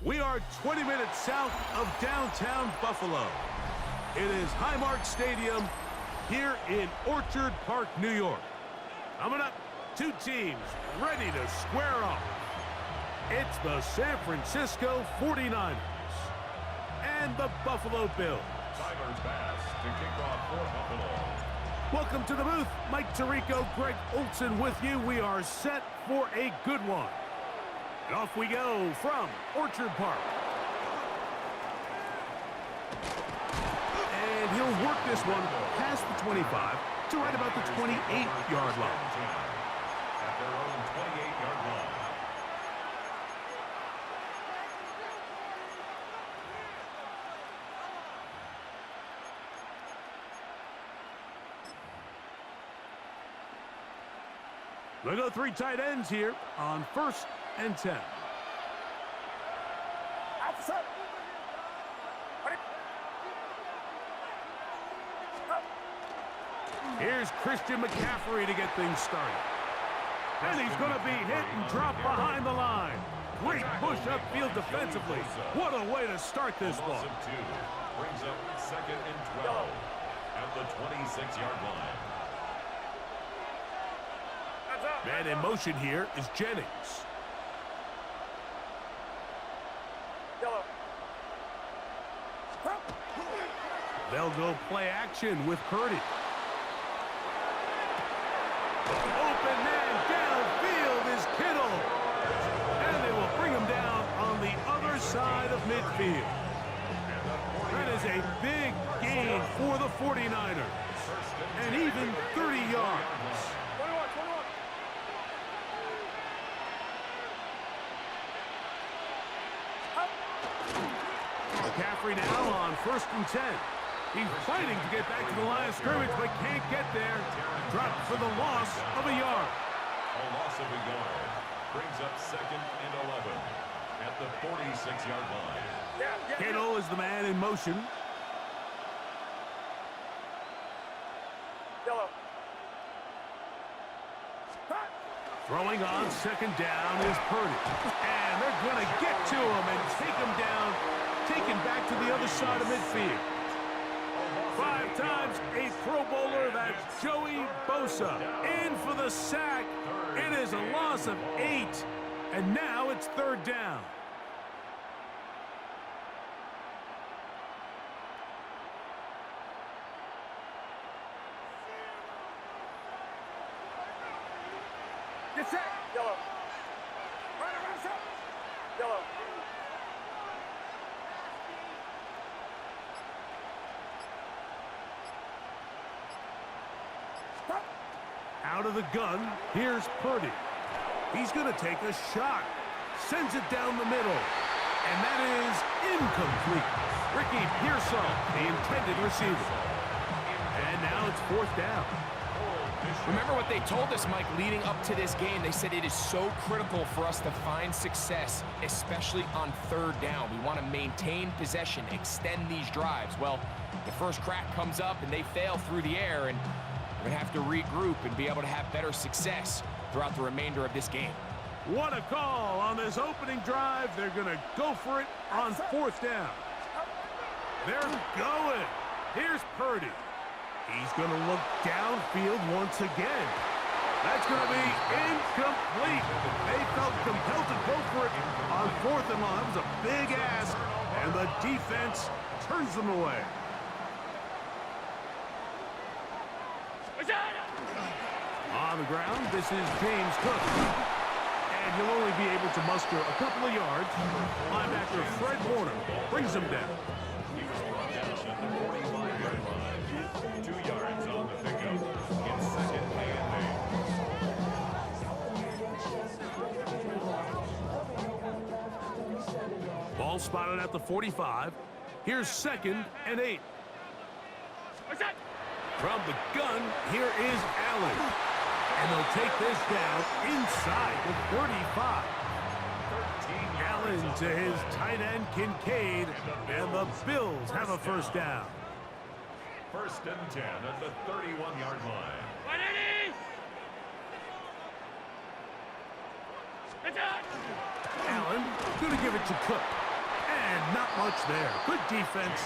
We are 20 minutes south of downtown Buffalo. It is Highmark Stadium here in Orchard Park, New York. Coming up, two teams ready to square off. It's the San Francisco 49ers and the Buffalo Bills. Tyler Bass to kick off for Buffalo. Welcome to the booth. Mike Tirico, Greg Olson with you. We are set for a good one. And off we go from Orchard Park. And he'll work this one past the 25 to right about the 28-yard line. At their own 28-yard line. We'll go three tight ends here on 1st and 10. Here's Christian McCaffrey to get things started. And he's going to be hit and drop behind the line. Great push upfield defensively. What a way to start this one. Brings up 2nd and 12 at the 26-yard line. Man in motion here is Jennings. They'll go play action with Purdy. Open man downfield is Kittle. And they will bring him down on the other side of midfield. That is a big gain for the 49ers. And even 30 yards. McCaffrey now on 1st and 10. He's fighting to get back to the line of scrimmage, but can't get there. Dropped for the loss of a yard. A loss of a yard brings up 2nd and 11 at the 46-yard line. Kittle is the man in motion. Throwing on 2nd down is Purdy. And they're going to get to him and take him down, taken back to the other side of midfield. 5 times a Pro Bowler, that's Joey Bosa. In for the sack. It is a loss of 8. And now it's 3rd down. Get set. Yellow. Right around set. Yellow. Out of the gun, here's Purdy. He's going to take a shot. Sends it down the middle. And that is incomplete. Ricky Pearsall, the intended receiver. And now it's 4th down. Remember what they told us, Mike, leading up to this game. They said it is so critical for us to find success, especially on 3rd down. We want to maintain possession, extend these drives. Well, the first crack comes up and they fail through the air, and we're going to have to regroup and be able to have better success throughout the remainder of this game. What a call on this opening drive. They're going to go for it on 4th down. They're going. Here's Purdy. He's going to look downfield once again. That's going to be incomplete. They felt compelled to go for it on 4th and long. That was a big ask, and the defense turns them away. On the ground, this is James Cook. And he'll only be able to muster a couple of yards. Linebacker Fred Warner brings him down. He was brought down at the 45-yard line. 2 yards on the pickup. It's 2nd and 8. Ball spotted at the 45. Here's 2nd and 8. From the gun, here is Allen. And they'll take this down inside the 35. Allen to his tight end, Kincaid. And the Bills have a 1st down. 1st and 10 at the 31-yard line. Allen going to give it to Cook. not much there. Good defense,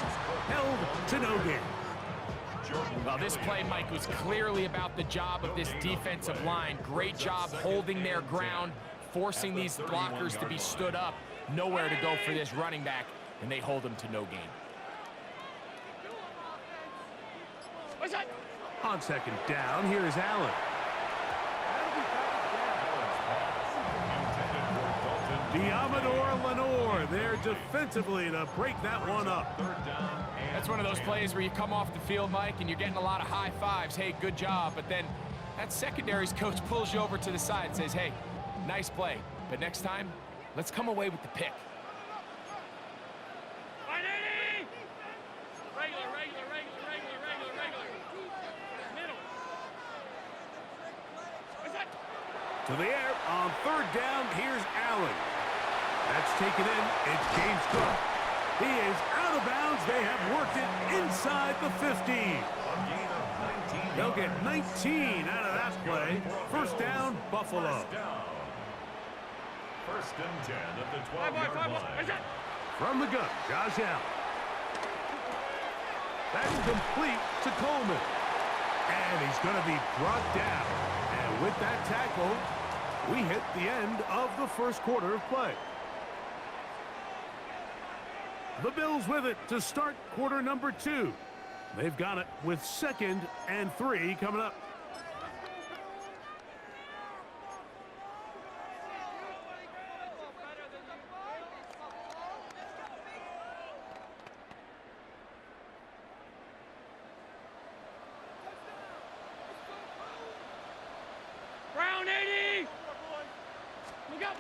held to no gain. Well, this play, Mike, was clearly about the job of this defensive line. Great job holding their ground, forcing these blockers to be stood up. Nowhere to go for this running back, and they hold him to no gain. On second down, here is Allen. Diamador Lenore there defensively to break that one up. That's one of those plays where you come off the field, Mike, and you're getting a lot of high fives. Hey, good job. But then that secondary's coach pulls you over to the side and says, hey, nice play. But next time, let's come away with the pick. To the air on third down, here's Allen. That's taken in, it's James Cook. He is out of bounds. They have worked it inside the 15. They'll get 19 out of that play. First down, Buffalo. First and 10 at the 12-yard line. From the gun, Josh Allen. That's complete to Coleman. And he's going to be brought down. And with that tackle, we hit the end of the first quarter of play. The Bills with it to start quarter number 2. They've got it with 2nd and 3 coming up. Brown 80! Look out!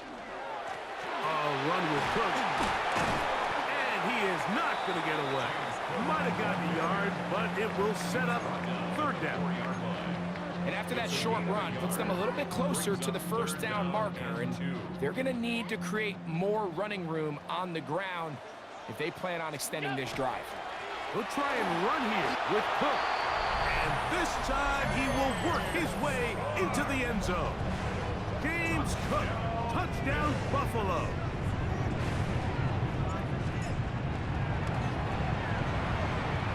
A run with Cook. And he is not going to get away. Might have gotten a yard, but it will set up third down. And after that short run, puts them a little bit closer to the first down marker. And they're going to need to create more running room on the ground if they plan on extending this drive. He'll try and run here with Cook. And this time he will work his way into the end zone. James Cook, touchdown Buffalo.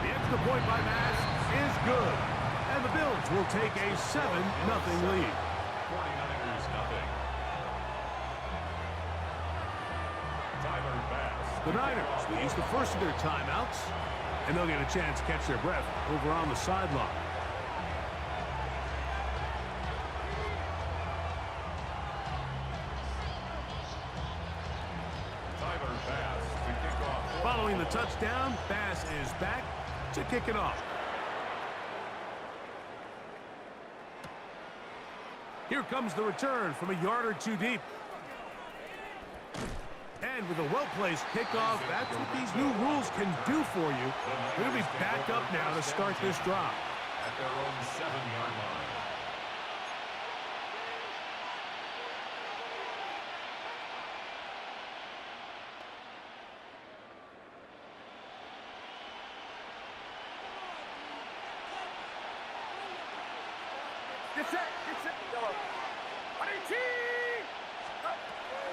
The extra point by Mass is good. And the Bills will take a 7-0 lead. 49ers nothing. Tyler Bass. The Niners will use the first of their timeouts, and they'll get a chance to catch their breath over on the sideline. Tyler Bass to kick off. Following the touchdown, Bass is back to kick it off. Here comes the return from a yard or two deep. And with a well-placed kickoff, that's what these new rules can do for you. They're going to be back up now to start this drive. At their own 7-yard line.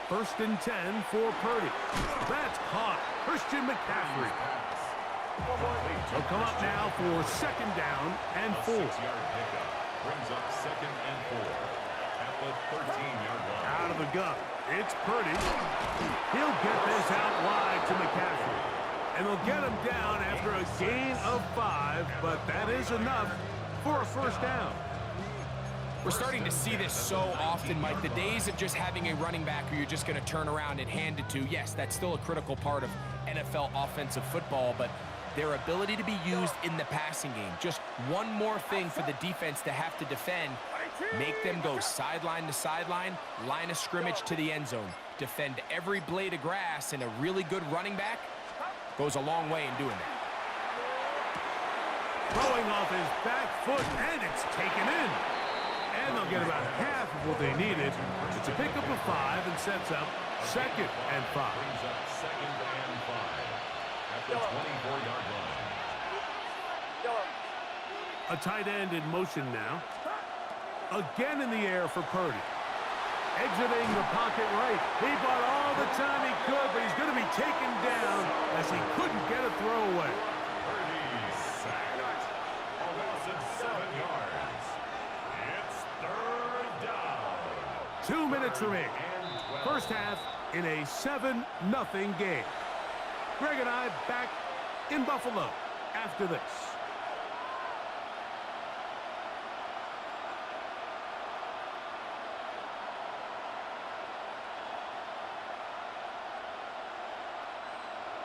First and 10 for Purdy. That's caught. Christian McCaffrey. They'll come up now for second down and 4. 6-yard pickup brings up 2nd and 4 at the 13-yard line. Out of the gun, it's Purdy. He'll get this out wide to McCaffrey. And they'll get him down after a gain of 5, but that is enough for a first down. We're starting to see this so often, Mike. The days of just having a running back who you're just going to turn around and hand it to, yes, that's still a critical part of NFL offensive football, but their ability to be used in the passing game, just one more thing for the defense to have to defend, make them go sideline to sideline, line of scrimmage to the end zone, defend every blade of grass, and a really good running back goes a long way in doing that. Throwing off his back foot, and it's taken in. And they'll get about half of what they needed. It's a pickup of 5 and sets up 2nd and 5. Brings up 2nd and 5 at the 24-yard line. A tight end in motion now. Again in the air for Purdy. Exiting the pocket right. He bought all the time he could, but he's going to be taken down minutes remaining. And 12. First half in a 7-0 game. Greg and I back in Buffalo after this.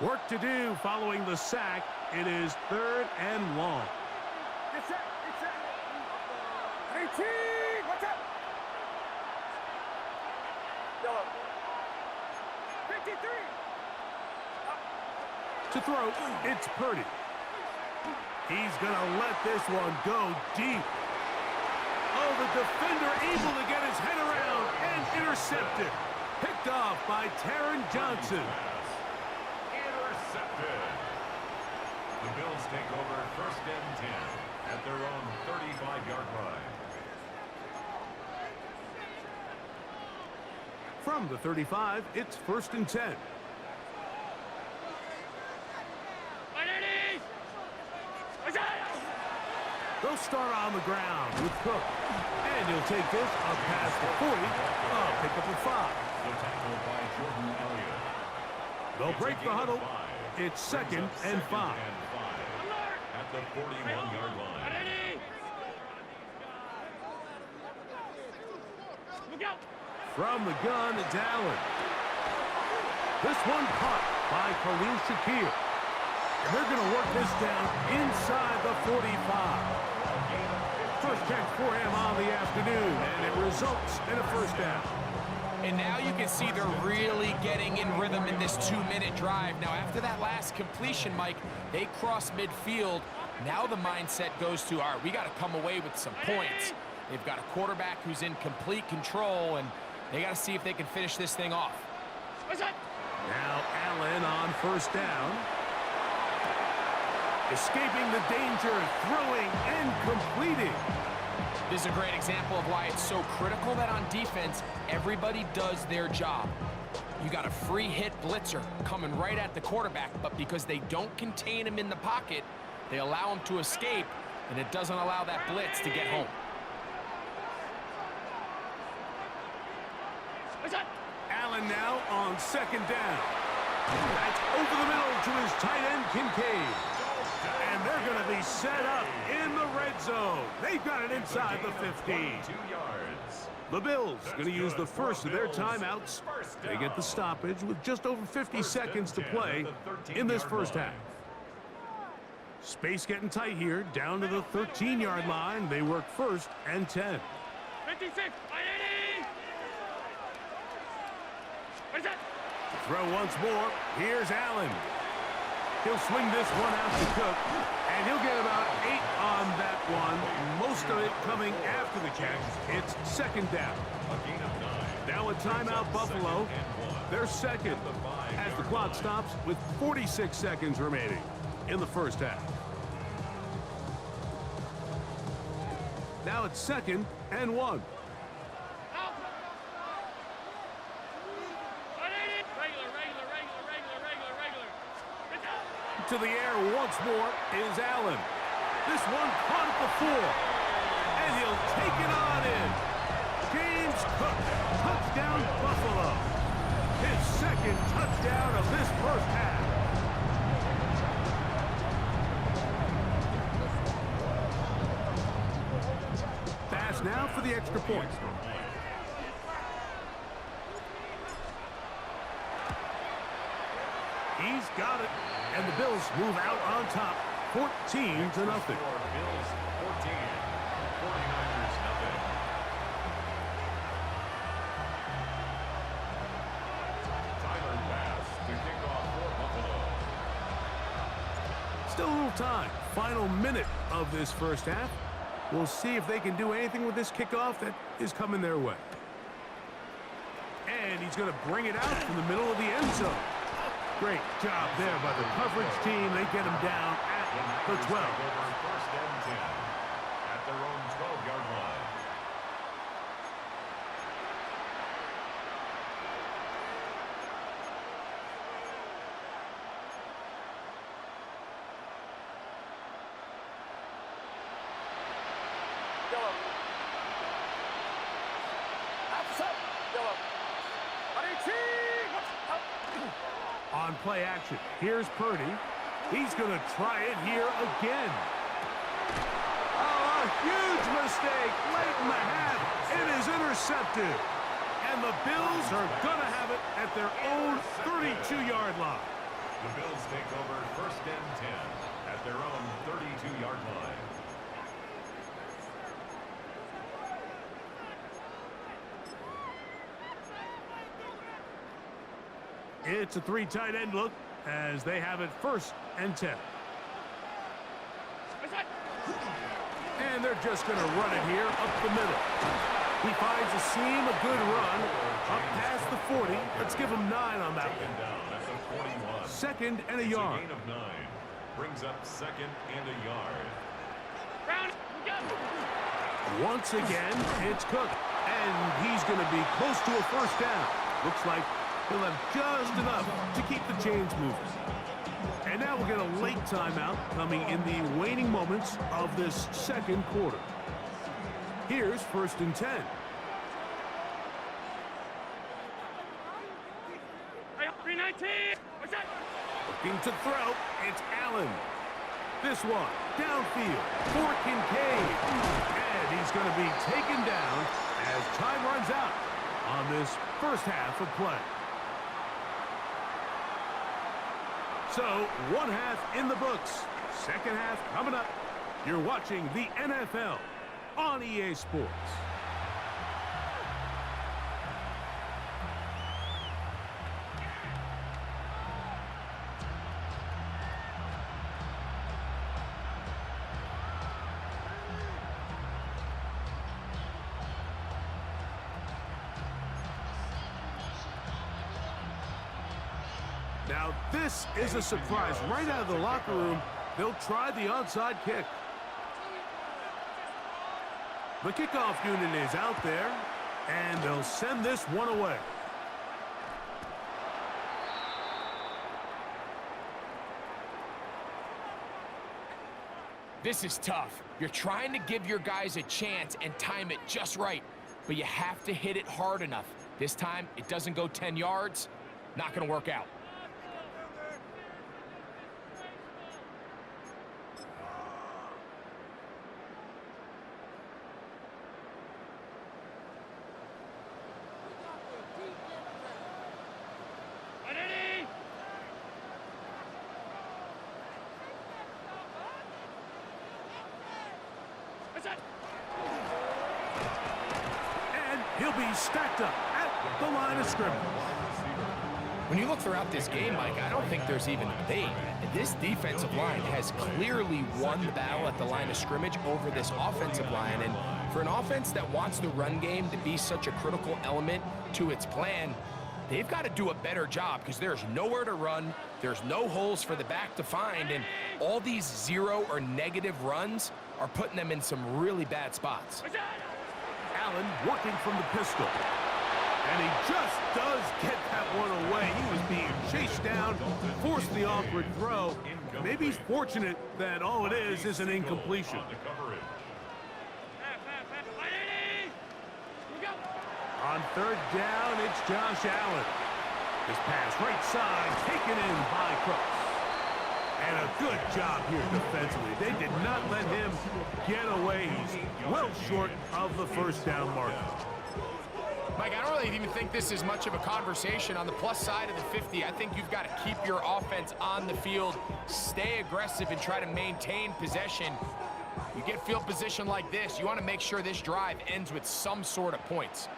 Work to do following the sack. It is 3rd and long. Get set. Get set. 18. Watch out. Yellow. 53. To throw, it's Purdy. He's going to let this one go deep. Oh, the defender able to get his head around and intercepted. Picked off by Taron Johnson. Intercepted. The Bills take over 1st and 10 at their own 35-yard line. From the 35, it's 1st and 10. They'll start on the ground with Cook. And he'll take this up past the 40. Pick up at 5. The tackle by Jordan Elliott. They'll break the huddle. It's 2nd and 5. At the 41-yard line. Look out. From the gun, it's Allen. This one caught by Khalil Shakir. And they're going to work this down inside the 45. First catch for him on the afternoon, and it results in a 1st down. And now you can see they're really getting in rhythm in this 2-minute drive. Now, after that last completion, Mike, they cross midfield. Now the mindset goes to, all right, we got to come away with some points. They've got a quarterback who's in complete control, and they got to see if they can finish this thing off. Now Allen on 1st down. Escaping the danger, throwing and completing. This is a great example of why it's so critical that on defense, everybody does their job. You got a free hit blitzer coming right at the quarterback, but because they don't contain him in the pocket, they allow him to escape, and it doesn't allow that blitz to get home. Allen now on 2nd down. That's over the middle to his tight end, Kincaid. And they're going to be set up in the red zone. They've got it inside the 15. 2 yards. The Bills going to use the first of their timeouts. They get the stoppage with just over 50 seconds to play in this first half. Space getting tight here, down to the 13-yard line. They work 1st and 10. 56. 80. What is that? Throw once more. Here's Allen. He'll swing this one out to Cook, and he'll get about 8 on that one. Most of it coming after the catch. It's 2nd down. A gain of 9. Now a timeout, Buffalo. They're second as the clock stops with 46 seconds remaining in the first half. Now it's 2nd and 1. To the air once more is Allen. This one caught at the 4. And he'll take it on in. James Cook, touchdown Buffalo. His 2nd touchdown of this first half. Pass now for the extra point. He's got it. And the Bills move out on top, 14-0. Bills 14, 49ers nothing. Tyler Bass to kick off for Buffalo. Still a little time. Final minute of this first half. We'll see if they can do anything with this kickoff that is coming their way. And he's going to bring it out from the middle of the end zone. Great job there by the coverage team. They get him down at the 12. 1st and 10 at their own 12-yard line. On play action, here's Purdy. He's going to try it here again. Oh, a huge mistake late in the half. It is intercepted. And the Bills are going to have it at their own 32-yard line. The Bills take over 1st and 10 at their own 32-yard line. It's a 3 tight end look as they have it 1st and 10. And they're just going to run it here up the middle. He finds a seam, a good run, up past the 40. Let's give him 9 on that one. Down at the 41. 2nd and a It's yard. A gain of 9. Brings up 2nd and a yard. Once again, it's Cook. And he's going to be close to a 1st down. Looks like he'll have just enough to keep the chains moving. And now we'll get a late timeout coming in the waning moments of this 2nd quarter. Here's 1st and 10. Looking to throw, it's Allen. This one, downfield, for Kincaid. And he's going to be taken down as time runs out on this 1st half of play. So, 1 half in the books. 2nd half coming up. You're watching the NFL on EA Sports. Now, this is a surprise. Right out of the locker room, they'll try the onside kick. The kickoff unit is out there, and they'll send this one away. This is tough. You're trying to give your guys a chance and time it just right, but you have to hit it hard enough. This time, it doesn't go 10 yards. Not going to work out. And he'll be stacked up at the line of scrimmage. When you look throughout this game, Mike, I don't think there's even a debate. This defensive line has clearly won the battle at the line of scrimmage over this offensive line. And for an offense that wants the run game to be such a critical element to its plan, they've got to do a better job because there's nowhere to run. There's no holes for the back to find. And all these 0 or negative runs are putting them in some really bad spots. Allen working from the pistol. And he just does get that one away. He was being chased down, forced the awkward throw. Maybe he's fortunate that all it is an incompletion. On 3rd down, it's Josh Allen. His pass right side, taken in by Crooks. And a good job here defensively. They did not let him get away. He's well short of the 1st down marker. Mike, I don't really even think this is much of a conversation on the plus side of the 50. I think you've got to keep your offense on the field, stay aggressive, and try to maintain possession. You get field position like this, you want to make sure this drive ends with some sort of points.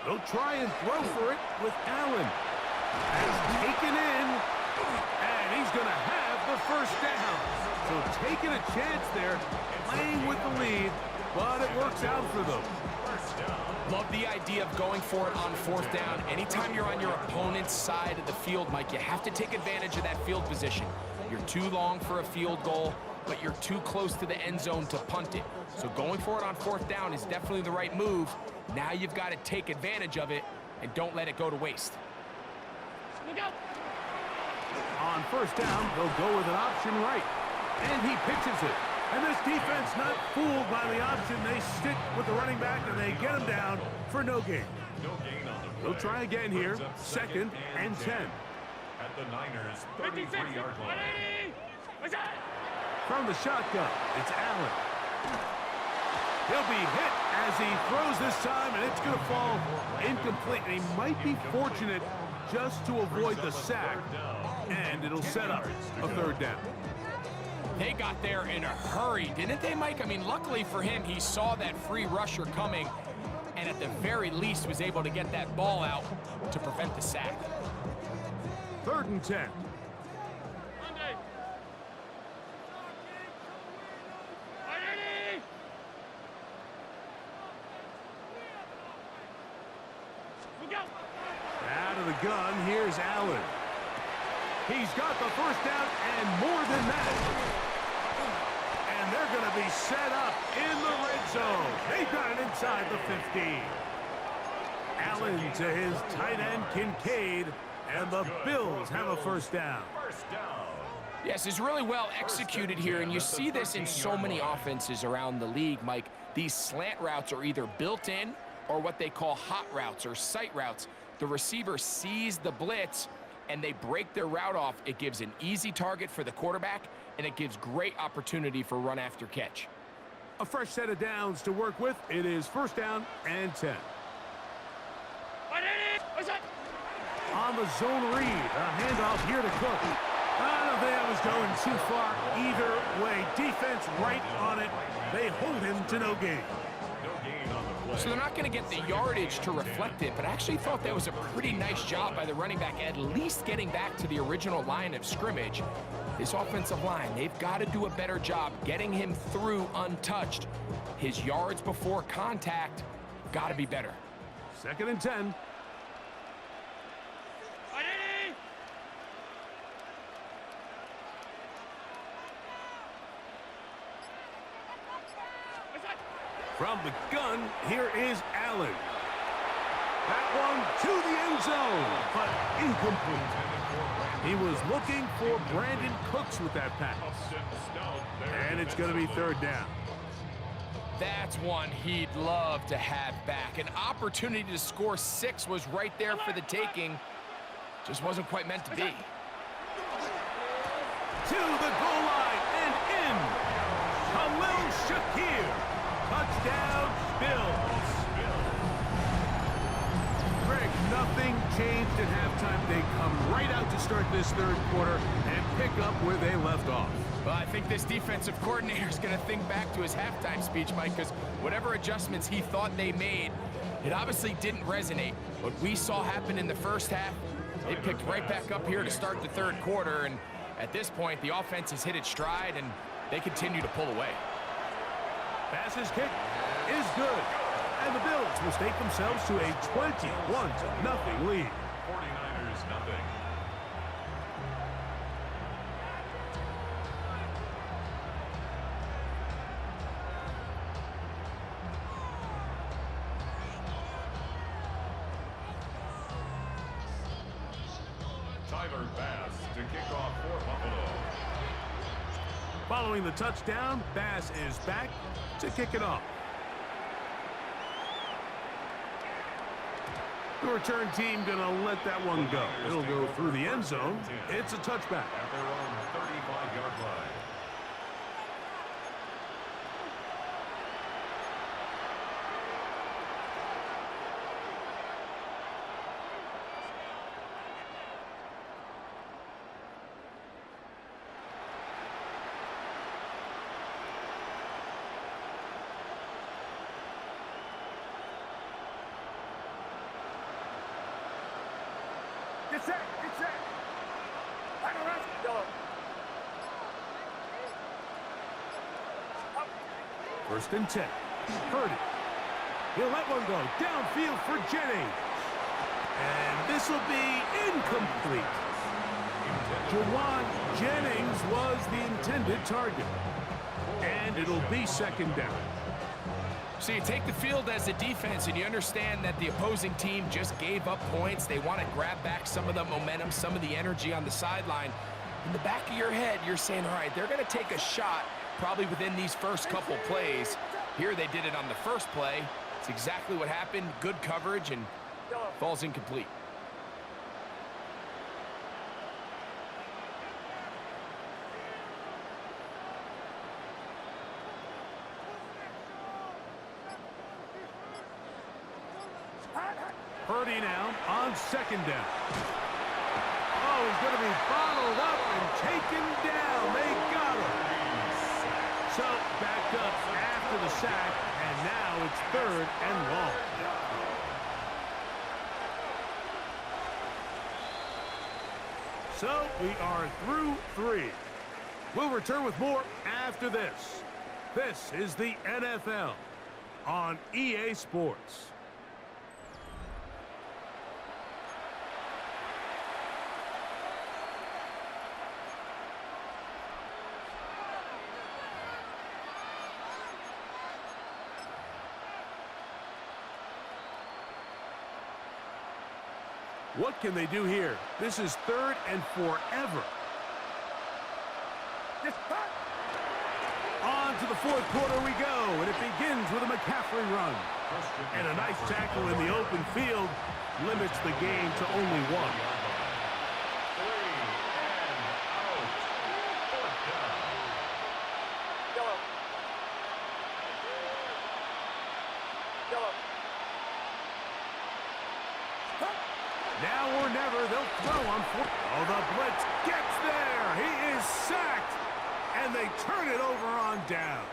They'll try and throw for it with Allen. Has taken in, and he's going to have the 1st down. So taking a chance there, playing with the lead, but it works out for them. Love the idea of going for it on 4th down. Anytime you're on your opponent's side of the field, Mike, you have to take advantage of that field position. You're too long for a field goal, but you're too close to the end zone to punt it. So going for it on 4th down is definitely the right move. Now you've got to take advantage of it and don't let it go to waste. On first down, they'll go with an option right. And he pitches it. And this defense not fooled by the option. They stick with the running back, and they get him down for no gain. No gain on the play. They'll try again here. Brings up Second and 10. At the Niners' 33-yard line. From the shotgun, it's Allen. He'll be hit as he throws this time, and it's going to fall incomplete. And he might be fortunate just to avoid the sack, and it'll set up a third down. They got there in a hurry, didn't they, Mike? I mean, luckily for him, he saw that free rusher coming, and at the very least was able to get that ball out to prevent the sack. Third and 10. Out of the gun, here's Allen. He's got the first down and more than that. And they're going to be set up in the red zone. They've got it inside the 15. Allen to his tight end, Kincaid, and the Bills have a first down. Yes, it's really well executed here, and you see this in so many offenses around the league, Mike. These slant routes are either built in or what they call hot routes or sight routes. The receiver sees the blitz, and they break their route off. It gives an easy target for the quarterback, and it gives great opportunity for run after catch. A fresh set of downs to work with. It is first down and 10. On the zone read, a handoff here to Cook. I don't think I was going too far either way. Defense right on it. They hold him to no gain. So they're not going to get the yardage to reflect it, but I actually thought that was a pretty nice job by the running back, at least getting back to the original line of scrimmage. This offensive line, they've got to do a better job getting him through untouched. His yards before contact got to be better. Second and 10. From the gun, here is Allen. That one to the end zone, but incomplete. He was looking for Brandon Cooks with that pass. And it's going to be third down. That's one he'd love to have back. An opportunity to score 6 was right there for the taking. Just wasn't quite meant to be. To the goal line and in. Khalil Shakir. Touchdown, Bills. Greg, nothing changed at halftime. They come right out to start this third quarter and pick up where they left off. Well, I think this defensive coordinator is going to think back to his halftime speech, Mike, because whatever adjustments he thought they made, it obviously didn't resonate. What we saw happen in the first half, they picked right back up here to start the third quarter, and at this point, the offense has hit its stride, and they continue to pull away. Pass's kick is good. And the Bills mistake themselves to a 21-0 lead. 49ers nothing. Tyler Bass to kick off for Buffalo. Following the touchdown, Bass is back to kick it off. The return team gonna let that one go. It'll go through the end zone. It's a touchback. At their own 35-yard line. Get set, get set. First and 10. Purdy. He'll let one go downfield for Jennings. And this will be incomplete. Jawan Jennings was the intended target. And it'll be second down. So you take the field as a defense, and you understand that the opposing team just gave up points. They want to grab back some of the momentum, some of the energy on the sideline. In the back of your head, you're saying, all right, they're going to take a shot probably within these first couple plays. Here they did it on the first play. It's exactly what happened. Good coverage, and falls incomplete. Purdy now on second down. Oh, he's going to be bottled up and taken down. They got him. So back up after the sack, and now it's 3rd and long. So we are through 3. We'll return with more after this. This is the NFL on EA Sports. What can they do here? This is 3rd and forever. On to the 4th quarter we go, and it begins with a McCaffrey run. And a nice tackle in the open field limits the game to only 1. Now or never, they'll throw on 4. Oh, the blitz gets there. He is sacked, and they turn it over on downs.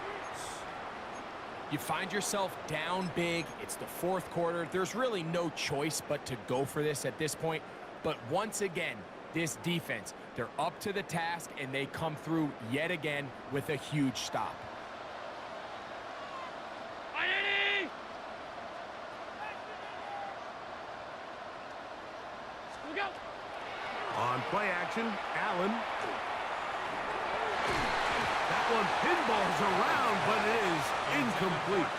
You find yourself down big. It's the 4th quarter. There's really no choice but to go for this at this point. But once again, this defense, they're up to the task, and they come through yet again with a huge stop. On play action, Allen. That one pinballs around, but it is incomplete.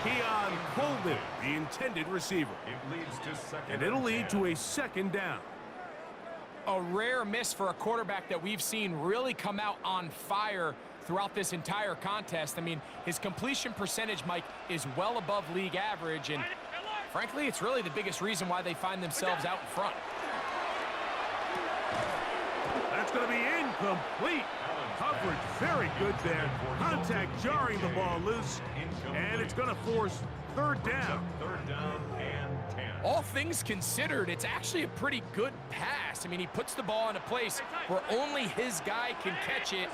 Keon Coleman, the intended receiver. And it'll lead to a 2nd down. A rare miss for a quarterback that we've seen really come out on fire throughout this entire contest. I mean, his completion percentage, Mike, is well above league average, and frankly, it's really the biggest reason why they find themselves out in front. That's going to be incomplete. Coverage very good there. Contact jarring the ball loose, and it's going to force 3rd down. 3rd down and 10. All things considered, it's actually a pretty good pass. I mean, he puts the ball in a place where only his guy can catch it.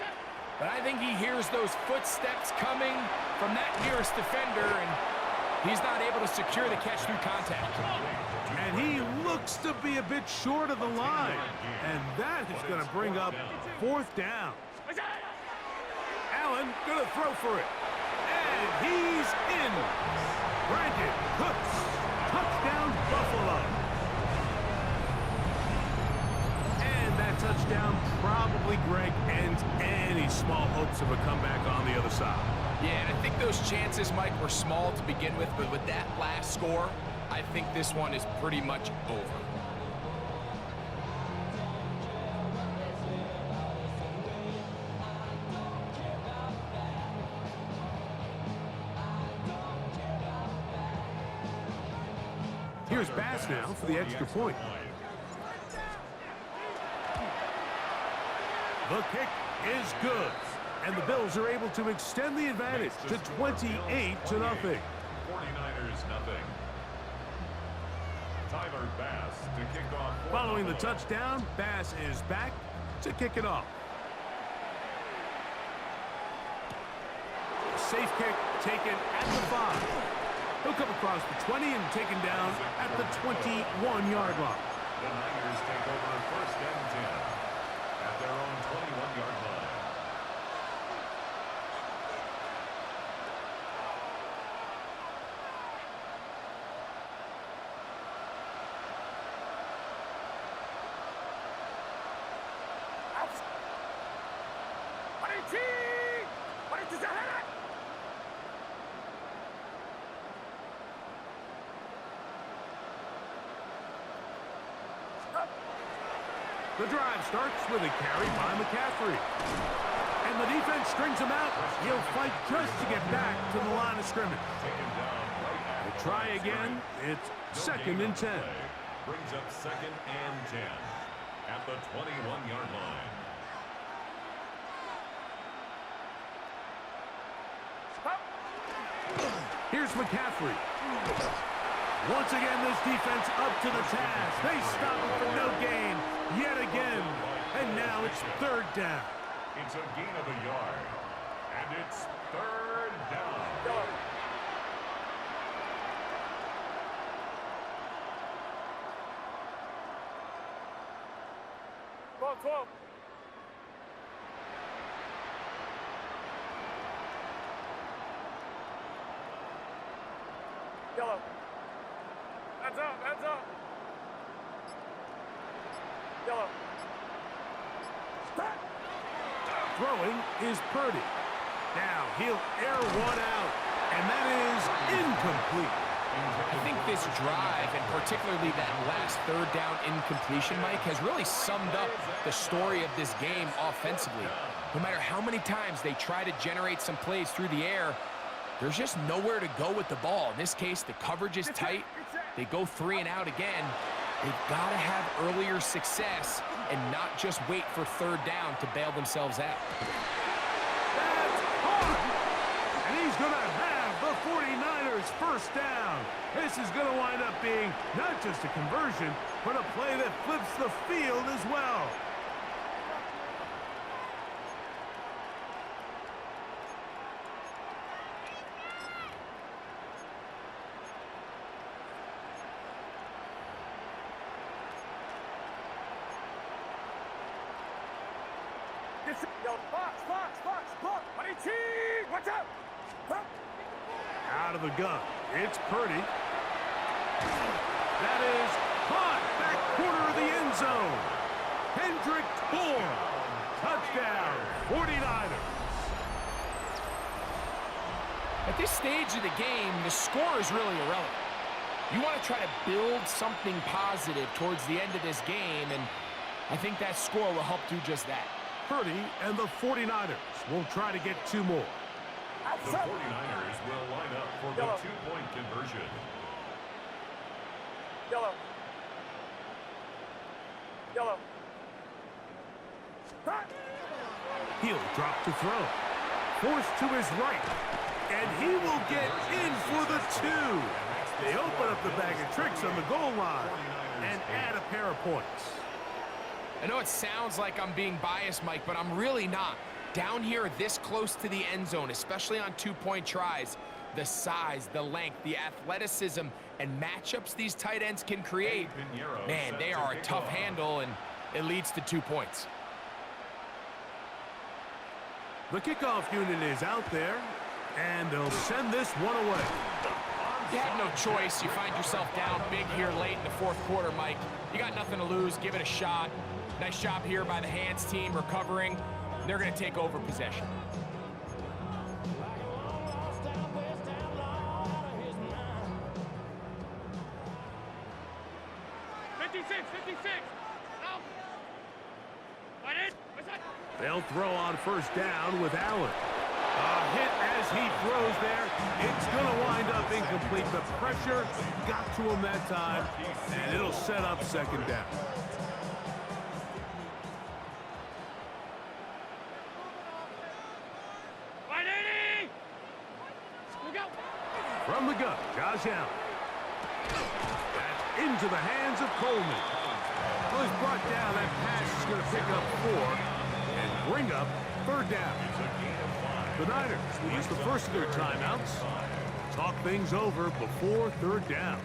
But I think he hears those footsteps coming from that nearest defender, and he's not able to secure the catch through contact. And he looks to be a bit short of the line. And that is going to bring up 4th down. Allen going to throw for it. And he's in. Brandon Cooks. Touchdown, Buffalo. And that touchdown probably, Greg, ends any small hopes of a comeback on the other side. Yeah, and I think those chances, Mike, were small to begin with, but with that last score, I think this one is pretty much over. Here's Bass now for the extra point. The kick is good, and the Bills are able to extend the advantage to 28-0. 49ers nothing. Tyler Bass to kick off. Following the touchdown, Bass is back to kick it off. Safe kick taken at the 5. He'll come across the 20 and taken down at the 21-yard line. The Niners take over 1st and 10 at their own 21-yard line. The drive starts with a carry by McCaffrey. And the defense strings him out. He'll fight just to get back to the line of scrimmage. We'll try again. It's 2nd and 10. Brings up 2nd and 10 at the 21-yard line. Here's McCaffrey. Once again, this defense up to the task. They stop him for no gain yet again. And now it's 3rd down. It's a gain of a yard. And it's 3rd down. Ball 12. Yellow. Hands up, hands up. Yellow. Stop. Throwing is Purdy. Now he'll air one out, and that is incomplete. I think this drive, and particularly that last 3rd down incompletion, Mike, has really summed up the story of this game offensively. No matter how many times they try to generate some plays through the air, there's just nowhere to go with the ball. In this case, the coverage is tight. They go 3 and out again. They've got to have earlier success and not just wait for 3rd down to bail themselves out. That's hard. And he's going to have the 49ers 1st down. This is going to wind up being not just a conversion, but a play that flips the field as well. Box. 22. Watch out. Out of the gun, it's Purdy. That is caught back corner of the end zone. Hendrick Bourne. Touchdown, 49ers. At this stage of the game, the score is really irrelevant. You want to try to build something positive towards the end of this game, and I think that score will help do just that. Purdy and the 49ers will try to get 2 more. The 49ers will line up for the 2-point conversion. Yellow. He'll drop to throw. Forced to his right. And he will get in for the 2. They open up the bag of tricks on the goal line and add a pair of points. I know it sounds like I'm being biased, Mike, but I'm really not. Down here this close to the end zone, especially on 2-point tries, the size, the length, the athleticism, and matchups these tight ends can create, man, they are a tough handle, and it leads to 2 points. The kickoff unit is out there, and they'll send this one away. You have no choice. You find yourself down big here late in the 4th quarter, Mike. You got nothing to lose. Give it a shot. Nice job here by the hands team recovering. They're going to take over possession. They'll throw on 1st down with Allen. A hit as he throws there. It's going to wind up incomplete. The pressure got to him that time, and it'll set up 2nd down. From the gun, Josh Allen. That's into the hands of Coleman. Well, he's brought down. That pass is going to pick up 4 and bring up 3rd down. The Niners will use the first of their timeouts. Talk things over before 3rd down.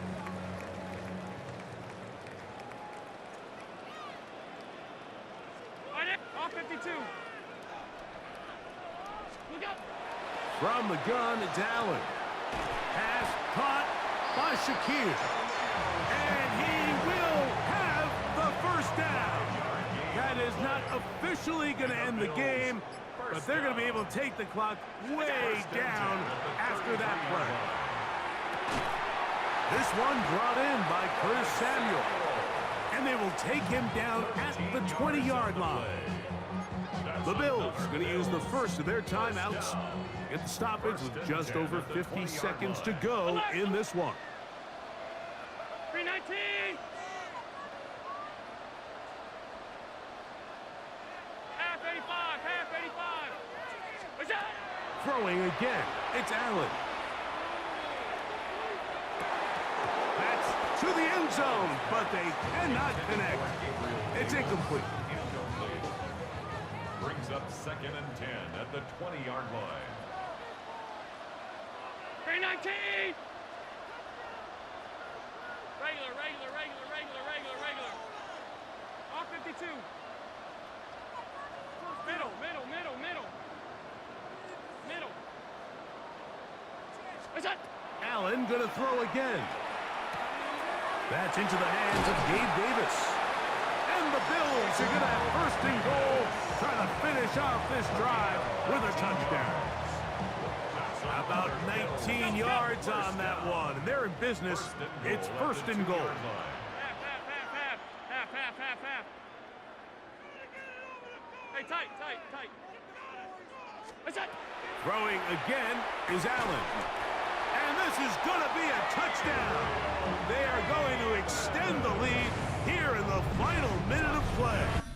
Off 52. From the gun, it's Allen. Pass caught by Shakir. And he will have the 1st down. That is not officially going to end the game, but they're going to be able to take the clock way down after that play. This one brought in by Curtis Samuel. And they will take him down at the 20-yard line. The Bills going to use the first of their timeouts. Get the stoppage with just over 50 seconds to go in this one. 319. Half 85. Half 85. What's that? Throwing again. It's Allen. That's to the end zone, but they cannot connect. It's incomplete. Brings up 2nd and 10 at the 20-yard line. 319. Regular. All 52. Middle. What's that? Allen going to throw again. That's into the hands of Gabe Davis. And the Bills are going to have 1st and goal, trying to finish off this drive with a touchdown. About 19 yards on that one. And they're in business. It's 1st and goal. Half. Hey, tight. What's that? Throwing again is Allen. And this is going to be a touchdown. They are going to extend the lead here in the final minute of play.